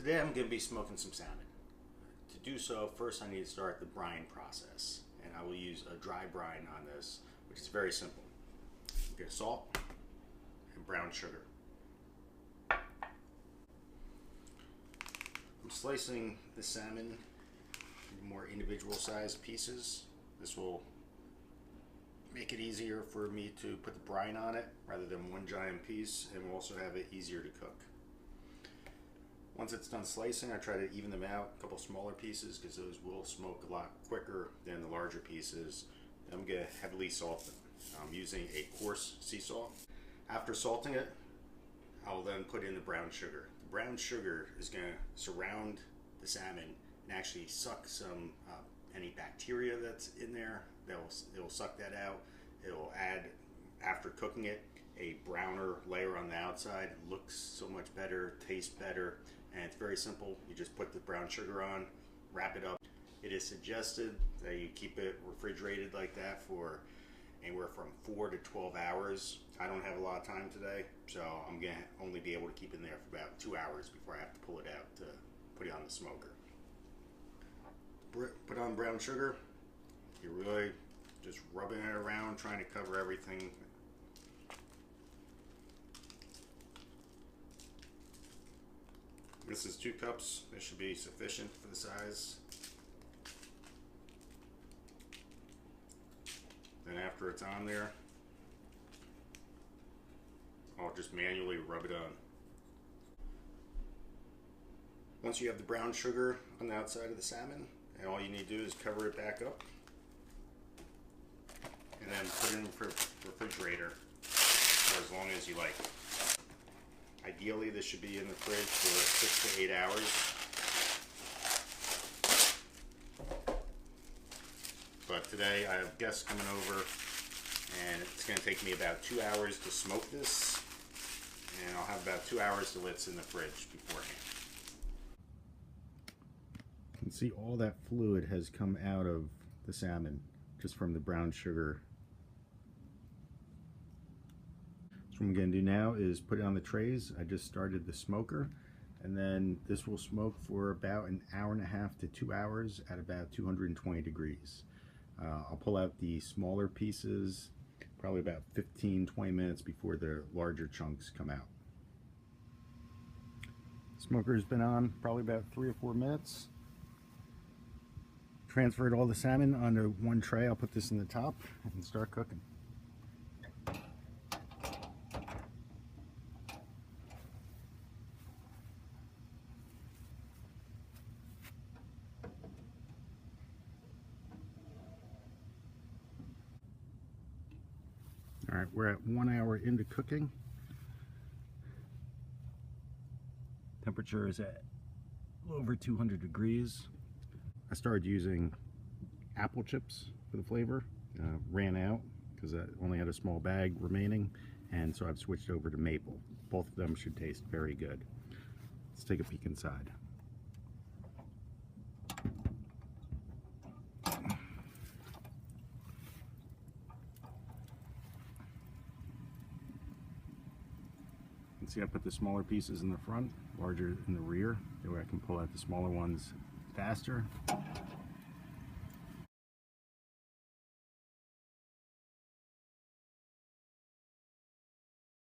Today I'm going to be smoking some salmon. To do so, first I need to start the brine process, and I will use a dry brine on this, which is very simple. You get salt and brown sugar. I'm slicing the salmon into more individual sized pieces. This will make it easier for me to put the brine on it rather than one giant piece, and will also have it easier to cook. Once it's done slicing, I try to even them out, a couple smaller pieces, because those will smoke a lot quicker than the larger pieces. I'm going to heavily salt them. I'm using a coarse sea salt. After salting it, I'll then put in the brown sugar. The brown sugar is going to surround the salmon and actually suck some any bacteria that's in there. It'll suck that out. It'll add, after cooking it, a browner layer on the outside. It looks so much better, tastes better, and it's very simple. You just put the brown sugar on, wrap it up. It is suggested that you keep it refrigerated like that for anywhere from 4 to 12 hours. I don't have a lot of time today, so I'm going to only be able to keep it in there for about 2 hours before I have to pull it out to put it on the smoker. Put on brown sugar. You're really just rubbing it around, trying to cover everything. This is 2 cups. This should be sufficient for the size. Then after it's on there, I'll just manually rub it on. Once you have the brown sugar on the outside of the salmon, and all you need to do is cover it back up and then put it in the refrigerator for as long as you like. Ideally, this should be in the fridge for 6 to 8 hours. But today I have guests coming over, and it's going to take me about 2 hours to smoke this, and I'll have about 2 hours till it's in the fridge beforehand. You can see all that fluid has come out of the salmon just from the brown sugar. So what I'm going to do now is put it on the trays. I just started the smoker, and then this will smoke for about an hour and a half to 2 hours at about 220 degrees. I'll pull out the smaller pieces probably about 15-20 minutes before the larger chunks come out. Smoker's been on probably about 3 or 4 minutes. Transferred all the salmon onto one tray. I'll put this in the top and start cooking. All right, we're at 1 hour into cooking. Temperature is at a little over 200 degrees. I started using apple chips for the flavor. Ran out because I only had a small bag remaining, and so I've switched over to maple. Both of them should taste very good. Let's take a peek inside. See, I put the smaller pieces in the front, larger in the rear. That way I can pull out the smaller ones faster.